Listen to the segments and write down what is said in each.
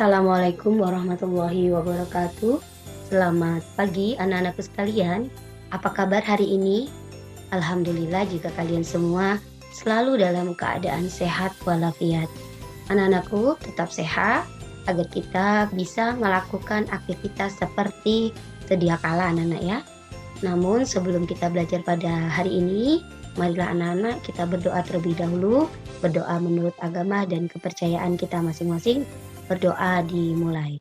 Assalamualaikum warahmatullahi wabarakatuh. Selamat pagi anak-anakku sekalian. Apa kabar hari ini? Alhamdulillah jika kalian semua selalu dalam keadaan sehat walafiat. Anak-anakku tetap sehat agar kita bisa melakukan aktivitas seperti sedia kala anak-anak ya. Namun sebelum kita belajar pada hari ini, marilah anak-anak kita berdoa terlebih dahulu, berdoa menurut agama dan kepercayaan kita masing-masing. Berdoa dimulai.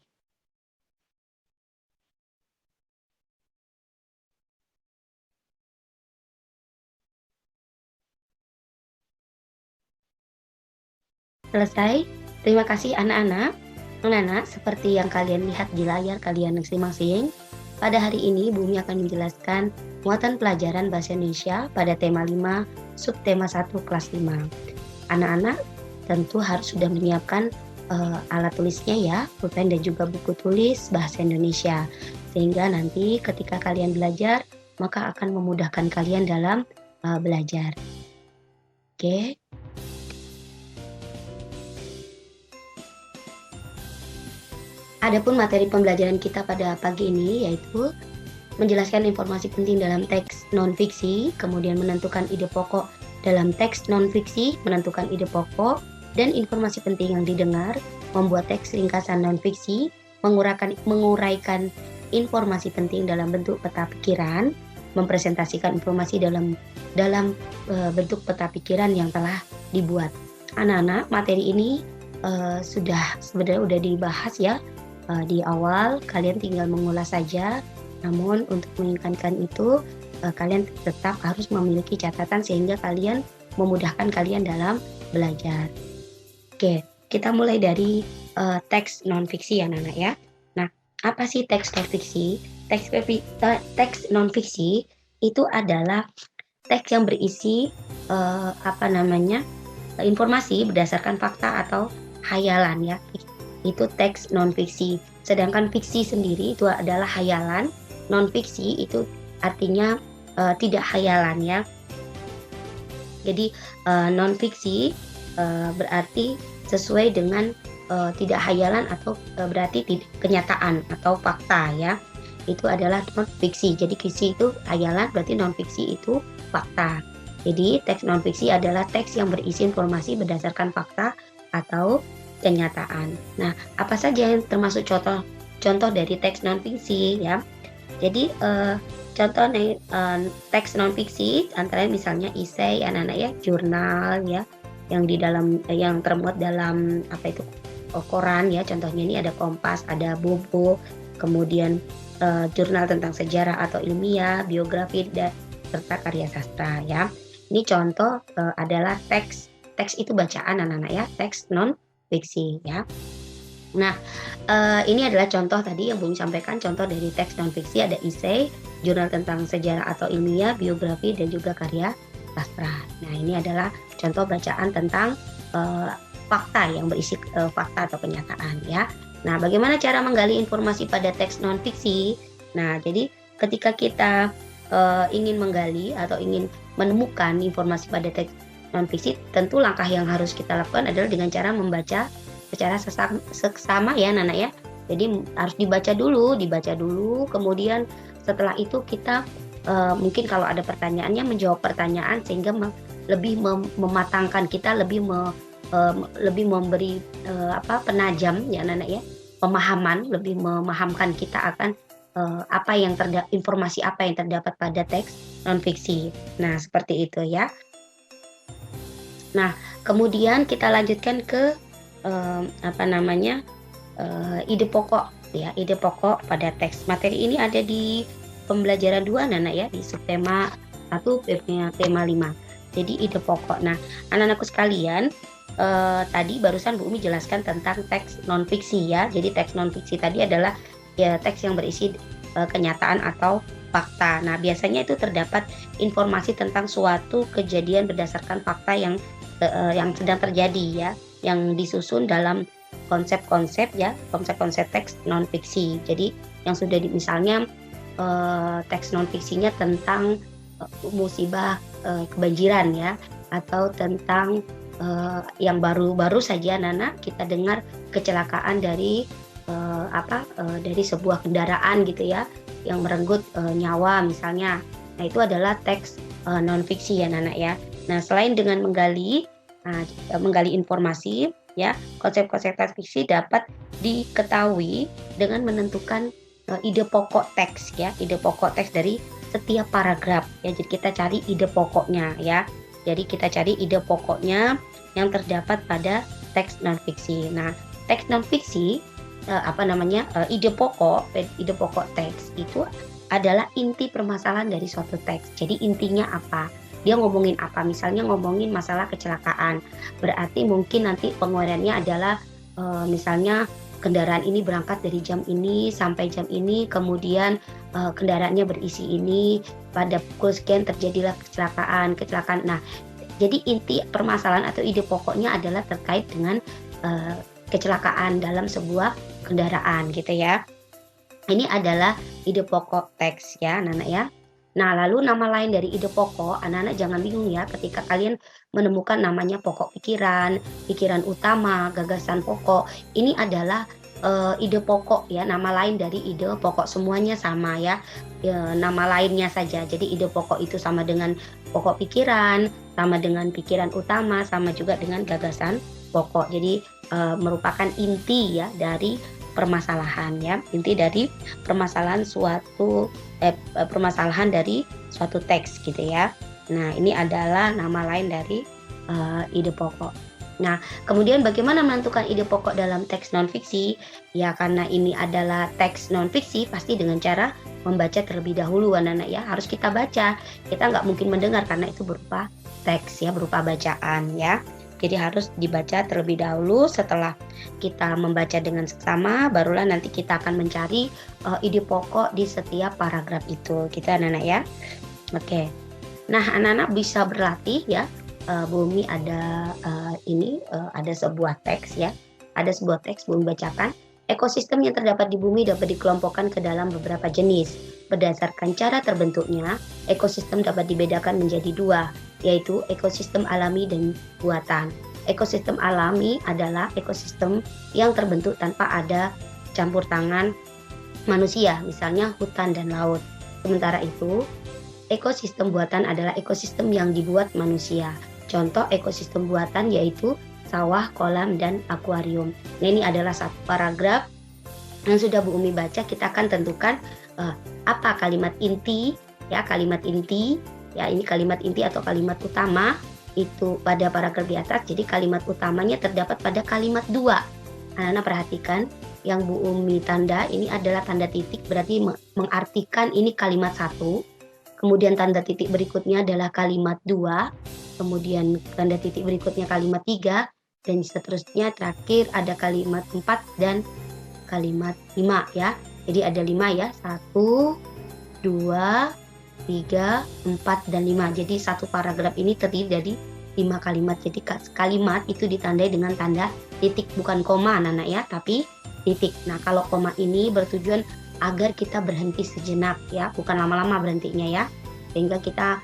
Selesai? Terima kasih anak-anak. Anak-anak, seperti yang kalian lihat di layar kalian masing-masing, pada hari ini Bumi akan menjelaskan muatan pelajaran Bahasa Indonesia pada tema 5, subtema 1 kelas 5. Anak-anak tentu harus sudah menyiapkan alat tulisnya ya, pulpen dan juga buku tulis Bahasa Indonesia. Sehingga nanti ketika kalian belajar, maka akan memudahkan kalian dalam belajar. Oke. Adapun materi pembelajaran kita pada pagi ini yaitu menjelaskan informasi penting dalam teks non-fiksi, kemudian menentukan ide pokok dalam teks non-fiksi, menentukan ide pokok, dan informasi penting yang didengar, membuat teks ringkasan non-fiksi, menguraikan informasi penting dalam bentuk peta pikiran, mempresentasikan informasi dalam bentuk peta pikiran yang telah dibuat. Anak-anak, materi ini sebenarnya udah dibahas ya di awal, kalian tinggal mengulas saja. Namun untuk mengingatkan itu, kalian tetap harus memiliki catatan sehingga kalian memudahkan kalian dalam belajar. Oke, kita mulai dari teks non-fiksi ya anak-anak ya. Nah, apa sih teks non-fiksi? Teks non-fiksi itu adalah teks yang berisi informasi berdasarkan fakta atau khayalan ya. Itu teks non-fiksi. Sedangkan fiksi sendiri itu adalah khayalan, non-fiksi itu artinya tidak khayalan ya. Jadi non-fiksi berarti sesuai dengan tidak khayalan atau berarti kenyataan atau fakta ya. Itu adalah non-fiksi. Jadi fiksi itu khayalan, berarti non-fiksi itu fakta. Jadi teks non-fiksi adalah teks yang berisi informasi berdasarkan fakta atau kenyataan. Nah, apa saja yang termasuk contoh dari teks non-fiksi ya? Jadi contoh teks non-fiksi antara misalnya esai anak-anak ya, jurnal ya, yang termuat dalam koran ya. Contohnya ini ada Kompas, ada Bobo, kemudian jurnal tentang sejarah atau ilmiah, biografi serta karya sastra ya. Ini contoh adalah teks itu bacaan anak-anak ya, teks non-fiksi ya. Nah, ini adalah contoh tadi yang Bung sampaikan, contoh dari teks non-fiksi ada esai, jurnal tentang sejarah atau ilmiah, biografi, dan juga karya sastra. Nah, ini adalah contoh bacaan tentang fakta yang berisi fakta atau kenyataan ya. Nah, bagaimana cara menggali informasi pada teks non-fiksi? Nah, jadi ketika kita ingin menggali atau ingin menemukan informasi pada teks non-fiksi, tentu langkah yang harus kita lakukan adalah dengan cara membaca secara seksama ya anak-anak ya. Jadi harus dibaca dulu, kemudian setelah itu kita mungkin kalau ada pertanyaannya menjawab pertanyaan sehingga lebih mematangkan kita, lebih memberi penajam ya anak-anak ya, pemahaman, lebih memahamkan kita akan informasi apa yang terdapat pada teks non-fiksi. Nah, seperti itu ya. Nah, kemudian kita lanjutkan ke ide pokok ya, ide pokok pada teks. Materi ini ada di pembelajaran 2 anak-anak ya, di subtema 1 tema 5. Jadi ide pokok. Nah, anak-anakku sekalian, tadi barusan Bu Umi jelaskan tentang teks non-fiksi ya. Jadi teks non-fiksi tadi adalah ya teks yang berisi kenyataan atau fakta. Nah, biasanya itu terdapat informasi tentang suatu kejadian berdasarkan fakta yang sedang terjadi ya, yang disusun dalam konsep-konsep teks non-fiksi. Jadi yang sudah misalnya teks non-fiksinya tentang musibah kebanjiran ya, atau tentang yang baru-baru saja Nana kita dengar kecelakaan dari dari sebuah kendaraan gitu ya, yang merenggut nyawa misalnya. Nah itu adalah teks non fiksi ya Nana ya. Nah selain dengan menggali informasi ya, konsep-konsep teks fiksi dapat diketahui dengan menentukan ide pokok teks ya, ide pokok teks dari setiap paragraf ya. Jadi kita cari ide pokoknya ya. Jadi kita cari ide pokoknya yang terdapat pada teks non fiksi. Nah, teks non fiksi ide pokok teks itu adalah inti permasalahan dari suatu teks. Jadi intinya apa? Dia ngomongin apa? Misalnya ngomongin masalah kecelakaan. Berarti mungkin nanti penguarannya adalah misalnya kendaraan ini berangkat dari jam ini sampai jam ini, kemudian kendaraannya berisi ini, pada pukul sekian terjadilah kecelakaan. Nah, jadi inti permasalahan atau ide pokoknya adalah terkait dengan kecelakaan dalam sebuah kendaraan gitu ya. Ini adalah ide pokok teks ya anak-anak ya. Nah lalu nama lain dari ide pokok, anak-anak jangan bingung ya ketika kalian menemukan namanya pokok pikiran, pikiran utama, gagasan pokok. Ini adalah ide pokok ya, nama lain dari ide pokok, semuanya sama ya, nama lainnya saja. Jadi ide pokok itu sama dengan pokok pikiran, sama dengan pikiran utama, sama juga dengan gagasan pokok. Jadi merupakan inti ya dari permasalahan ya, inti dari permasalahan permasalahan dari suatu teks gitu ya. Nah ini adalah nama lain dari ide pokok. Nah kemudian bagaimana menentukan ide pokok dalam teks non fiksi? Ya karena ini adalah teks non fiksi, pasti dengan cara membaca terlebih dahulu anak-anak ya. Harus kita baca, kita nggak mungkin mendengar karena itu berupa teks ya, berupa bacaan ya. Jadi harus dibaca terlebih dahulu. Setelah kita membaca dengan seksama, barulah nanti kita akan mencari ide pokok di setiap paragraf itu. Gitu anak-anak ya. Oke. Nah anak-anak bisa berlatih ya. Bumi ada ada sebuah teks ya. Ada sebuah teks Bumi bacakan. Ekosistem yang terdapat di bumi dapat dikelompokkan ke dalam beberapa jenis. Berdasarkan cara terbentuknya, ekosistem dapat dibedakan menjadi dua, yaitu ekosistem alami dan buatan. Ekosistem alami adalah ekosistem yang terbentuk tanpa ada campur tangan manusia, misalnya hutan dan laut. Sementara itu, ekosistem buatan adalah ekosistem yang dibuat manusia. Contoh ekosistem buatan yaitu sawah, kolam, dan akuarium. Nah ini adalah satu paragraf yang sudah Bu Umi baca. Kita akan tentukan apa kalimat inti ya, kalimat inti ya, ini kalimat inti atau kalimat utama itu pada paragraf di atas. Jadi kalimat utamanya terdapat pada kalimat 2. Anak-anak perhatikan yang Bu Umi tanda ini adalah tanda titik, berarti mengartikan ini kalimat 1. Kemudian tanda titik berikutnya adalah kalimat 2. Kemudian tanda titik berikutnya kalimat 3. Dan seterusnya terakhir ada kalimat 4 dan kalimat 5 ya. Jadi ada 5 ya, 1, 2, 3, 4, dan 5. Jadi satu paragraf ini terdiri dari 5 kalimat. Jadi kalimat itu ditandai dengan tanda titik, bukan koma anak-anak ya, tapi titik. Nah kalau koma ini bertujuan agar kita berhenti sejenak ya, bukan lama-lama berhentinya ya, sehingga kita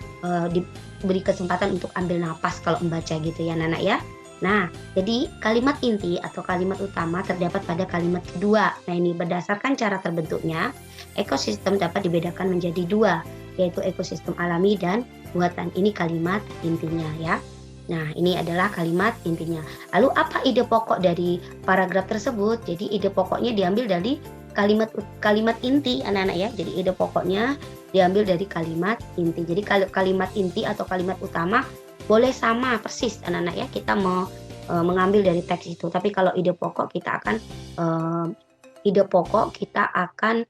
diberi kesempatan untuk ambil napas kalau membaca gitu ya anak-anak ya. Nah, jadi kalimat inti atau kalimat utama terdapat pada kalimat kedua. Nah, ini berdasarkan cara terbentuknya, ekosistem dapat dibedakan menjadi 2, yaitu ekosistem alami dan buatan. Ini kalimat intinya ya. Nah, ini adalah kalimat intinya. Lalu apa ide pokok dari paragraf tersebut? Jadi ide pokoknya diambil dari kalimat inti anak-anak ya. Jadi ide pokoknya diambil dari kalimat inti. Jadi kalimat inti atau kalimat utama boleh sama persis anak-anak ya, kita mau mengambil dari teks itu. Tapi kalau ide pokok kita akan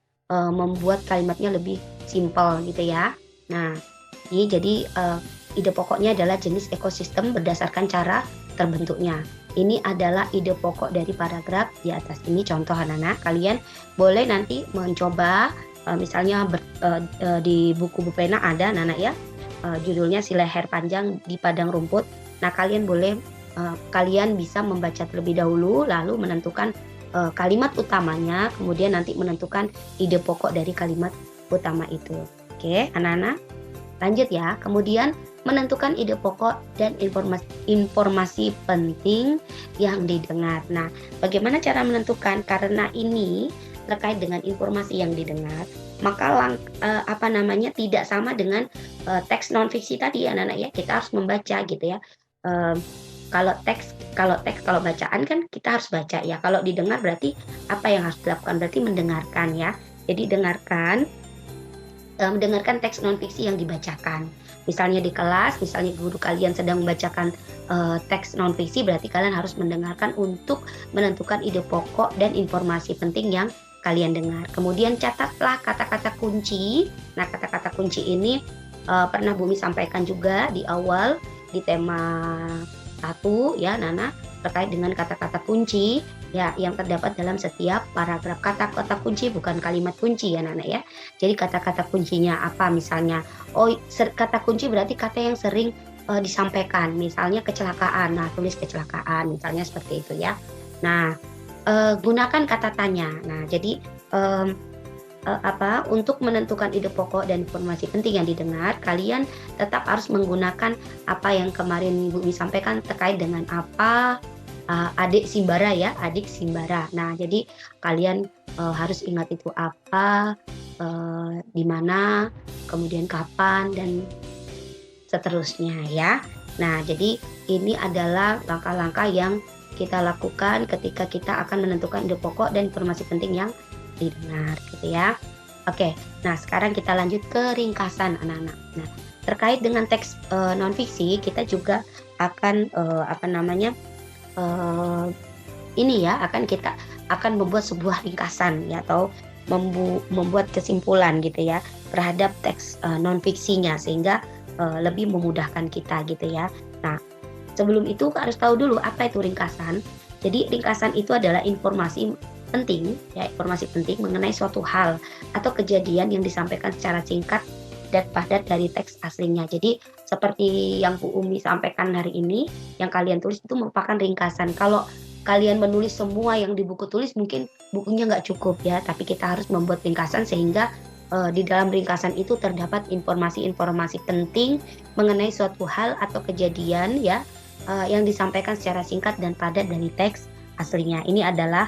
membuat kalimatnya lebih simpel gitu ya. Nah, jadi ide pokoknya adalah jenis ekosistem berdasarkan cara terbentuknya. Ini adalah ide pokok dari paragraf di atas ini. Contoh anak-anak, kalian boleh nanti mencoba misalnya di buku Bupena ada anak-anak ya, judulnya Si Leher Panjang di Padang Rumput. Nah kalian bisa membaca terlebih dahulu, lalu menentukan kalimat utamanya, kemudian nanti menentukan ide pokok dari kalimat utama itu. Oke anak-anak. Lanjut ya. Kemudian menentukan ide pokok dan informasi penting yang didengar. Nah, bagaimana cara menentukan? Karena ini terkait dengan informasi yang didengar, maka tidak sama dengan teks non fiksi tadi anak-anak ya. Kita harus membaca gitu ya. Eee, kalau bacaan kan kita harus baca ya. Kalau didengar berarti apa yang harus dilakukan? Berarti mendengarkan ya. Jadi mendengarkan teks non fiksi yang dibacakan. Misalnya di kelas, misalnya guru kalian sedang membacakan teks non fiksi, berarti kalian harus mendengarkan untuk menentukan ide pokok dan informasi penting yang kalian dengar. Kemudian catatlah kata-kata kunci. Nah, kata-kata kunci ini pernah Bumi sampaikan juga di awal di tema 1 ya, Nana, terkait dengan kata-kata kunci ya yang terdapat dalam setiap paragraf. Kata-kata kunci bukan kalimat kunci ya, Nana ya. Jadi kata-kata kuncinya apa misalnya? Kata kunci berarti kata yang sering disampaikan. Misalnya kecelakaan. Nah, tulis kecelakaan misalnya seperti itu ya. Nah, gunakan kata tanya. Nah, jadi untuk menentukan ide pokok dan informasi penting yang didengar, kalian tetap harus menggunakan apa yang kemarin Bumi sampaikan terkait dengan apa, adik Simbara ya, adik Simbara. Nah, jadi kalian harus ingat itu apa, di mana, kemudian kapan dan seterusnya ya. Nah, jadi ini adalah langkah-langkah yang kita lakukan ketika kita akan menentukan ide pokok dan informasi penting yang didengar gitu ya. Oke, nah sekarang kita lanjut ke ringkasan anak-anak. Nah, terkait dengan teks non fiksi kita juga akan kita akan membuat sebuah ringkasan ya atau membuat kesimpulan gitu ya terhadap teks non fiksinya sehingga lebih memudahkan kita gitu ya. Nah, sebelum itu harus tahu dulu apa itu ringkasan. Jadi ringkasan itu adalah informasi penting mengenai suatu hal atau kejadian yang disampaikan secara singkat dan padat dari teks aslinya. Jadi seperti yang Bu Umi sampaikan hari ini, yang kalian tulis itu merupakan ringkasan. Kalau kalian menulis semua yang di buku tulis mungkin bukunya nggak cukup ya, tapi kita harus membuat ringkasan sehingga di dalam ringkasan itu terdapat informasi-informasi penting mengenai suatu hal atau kejadian ya yang disampaikan secara singkat dan padat dari teks aslinya. Ini adalah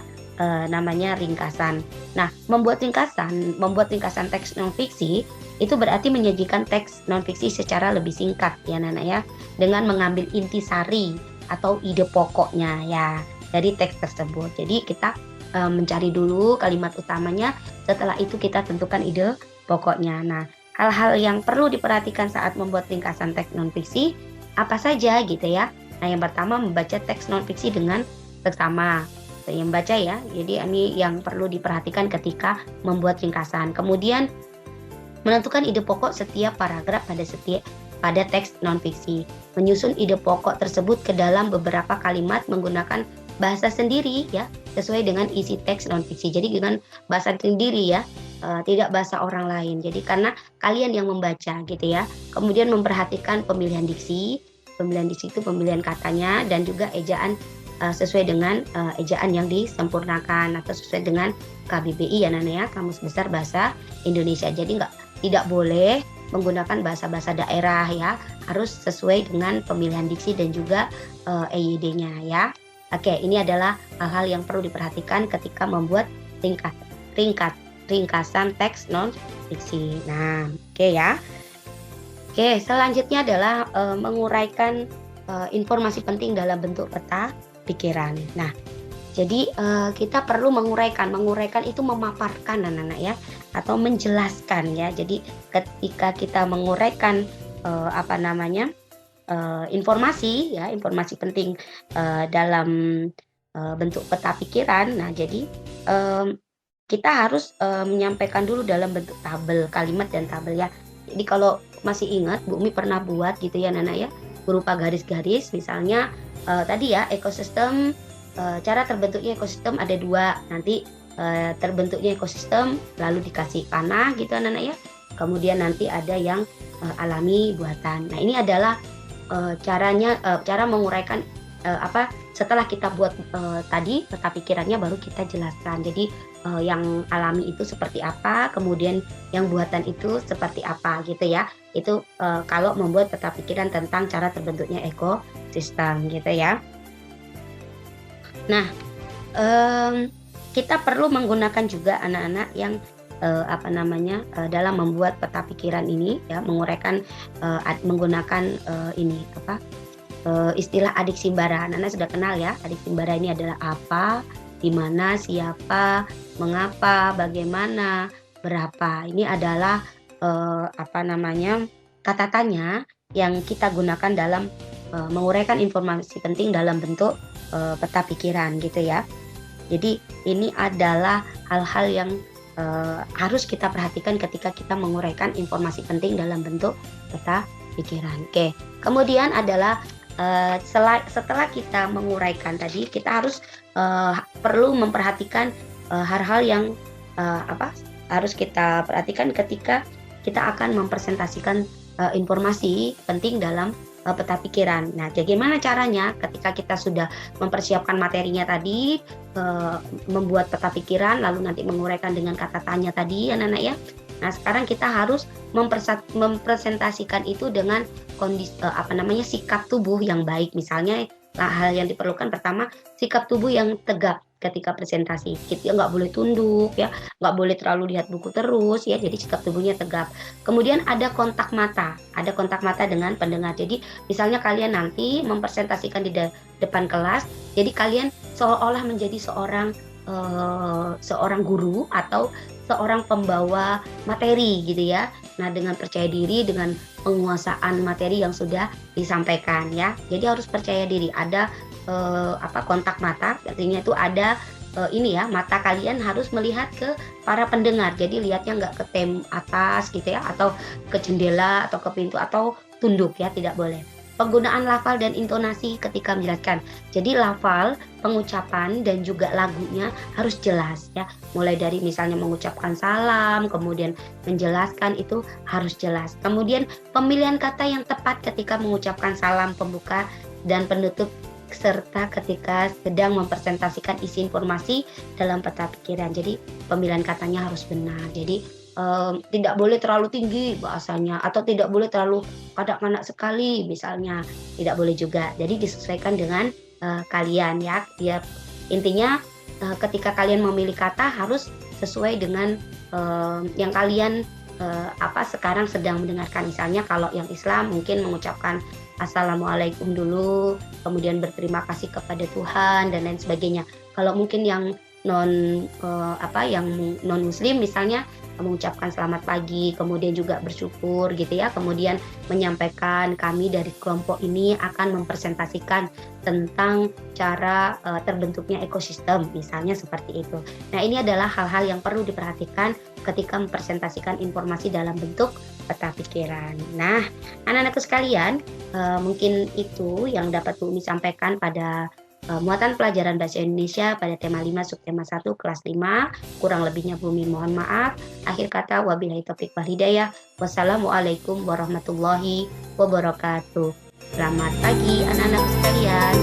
namanya ringkasan. Nah, membuat ringkasan teks non fiksi itu berarti menyajikan teks non fiksi secara lebih singkat ya Nana ya, dengan mengambil intisari atau ide pokoknya ya dari teks tersebut. Jadi kita mencari dulu kalimat utamanya, setelah itu kita tentukan ide pokoknya. Nah, hal-hal yang perlu diperhatikan saat membuat ringkasan teks non fiksi apa saja gitu ya. Nah, yang pertama membaca teks non fiksi dengan seksama. Yang baca ya, jadi ini yang perlu diperhatikan ketika membuat ringkasan. Kemudian menentukan ide pokok setiap paragraf pada teks non fiksi. Menyusun ide pokok tersebut ke dalam beberapa kalimat menggunakan bahasa sendiri ya, sesuai dengan isi teks non fiksi. Jadi dengan bahasa sendiri ya, tidak bahasa orang lain. Jadi karena kalian yang membaca gitu ya. Kemudian memperhatikan pemilihan diksi. Pemilihan diksi itu pemilihan katanya dan juga ejaan sesuai dengan ejaan yang disempurnakan atau sesuai dengan KBBI ya Nana ya, Kamus Besar Bahasa Indonesia. Jadi tidak boleh menggunakan bahasa-bahasa daerah ya, harus sesuai dengan pemilihan diksi dan juga EYD-nya ya. Oke, ini adalah hal-hal yang perlu diperhatikan ketika membuat ringkasan teks non fiksi. Nah, oke ya. Oke, selanjutnya adalah menguraikan informasi penting dalam bentuk peta pikiran. Nah, jadi kita perlu menguraikan itu memaparkan anak-anak ya atau menjelaskan ya. Jadi ketika kita menguraikan informasi penting dalam bentuk peta pikiran. Nah, jadi kita harus menyampaikan dulu dalam bentuk tabel, kalimat dan tabel ya. Jadi kalau masih ingat Bu Umi pernah buat gitu ya Nana ya, berupa garis-garis misalnya tadi ya ekosistem, cara terbentuknya ekosistem ada 2, nanti terbentuknya ekosistem lalu dikasih panah gitu anak-anak ya, kemudian nanti ada yang alami buatan. Nah, ini adalah cara menguraikan setelah kita buat tadi peta pikirannya baru kita jelaskan. Jadi yang alami itu seperti apa, kemudian yang buatan itu seperti apa gitu ya. Itu kalau membuat peta pikiran tentang cara terbentuknya ekosistem gitu ya. Nah, kita perlu menggunakan juga anak-anak yang dalam membuat peta pikiran ini ya, menguraikan menggunakan istilah adik simbara. Anak-anak sudah kenal ya, adik simbara ini adalah apa, di mana, siapa, mengapa, bagaimana, berapa. Ini adalah kata tanya yang kita gunakan dalam menguraikan informasi penting dalam bentuk peta pikiran gitu ya. Jadi ini adalah hal-hal yang harus kita perhatikan ketika kita menguraikan informasi penting dalam bentuk peta pikiran. Oke, kemudian adalah setelah kita menguraikan tadi, kita harus perlu memperhatikan hal-hal yang harus kita perhatikan ketika kita akan mempresentasikan informasi penting dalam peta pikiran. Nah, bagaimana caranya ketika kita sudah mempersiapkan materinya tadi, membuat peta pikiran, lalu nanti menguraikan dengan kata tanya tadi, anak-anak ya. Nah, sekarang kita harus mempresentasikan itu dengan kondisi sikap tubuh yang baik. Misalnya, hal yang diperlukan pertama, sikap tubuh yang tegap ketika presentasi. Kita nggak boleh tunduk ya, nggak boleh terlalu lihat buku terus ya. Jadi sikap tubuhnya tegap. Kemudian ada kontak mata dengan pendengar. Jadi misalnya kalian nanti mempresentasikan di depan kelas, jadi kalian seolah-olah menjadi seorang guru atau seorang pembawa materi gitu ya. Nah, dengan percaya diri, dengan penguasaan materi yang sudah disampaikan ya. Jadi harus percaya diri. Ada kontak mata, artinya itu ada mata kalian harus melihat ke para pendengar. Jadi lihatnya nggak ke atas gitu ya, atau ke jendela atau ke pintu atau tunduk ya, tidak boleh. Penggunaan lafal dan intonasi ketika menjelaskan. Jadi lafal, pengucapan dan juga lagunya harus jelas ya. Mulai dari misalnya mengucapkan salam, kemudian menjelaskan itu harus jelas. Kemudian pemilihan kata yang tepat ketika mengucapkan salam pembuka dan penutup, serta ketika sedang mempresentasikan isi informasi dalam peta pikiran. Jadi pemilihan katanya harus benar. Jadi tidak boleh terlalu tinggi bahasanya, atau tidak boleh terlalu kanak-kanak sekali misalnya, tidak boleh juga. Jadi disesuaikan dengan kalian ya. Intinya ketika kalian memilih kata harus sesuai dengan yang kalian sekarang sedang mendengarkan. Misalnya kalau yang Islam mungkin mengucapkan Assalamualaikum dulu, kemudian berterima kasih kepada Tuhan dan lain sebagainya. Kalau mungkin yang non Muslim misalnya mengucapkan selamat pagi, kemudian juga bersyukur gitu ya, kemudian menyampaikan kami dari kelompok ini akan mempresentasikan tentang cara terbentuknya ekosistem, misalnya seperti itu. Nah, ini adalah hal-hal yang perlu diperhatikan ketika mempresentasikan informasi dalam bentuk peta pikiran. Nah, anak-anakku sekalian, mungkin itu yang dapat Bu Umi sampaikan pada muatan pelajaran bahasa Indonesia pada tema 5 subtema 1 kelas 5. Kurang lebihnya Bu Umi mohon maaf. Akhir kata wabillahi taufik wal hidayah. Wassalamualaikum warahmatullahi wabarakatuh. Selamat pagi anak-anak sekalian.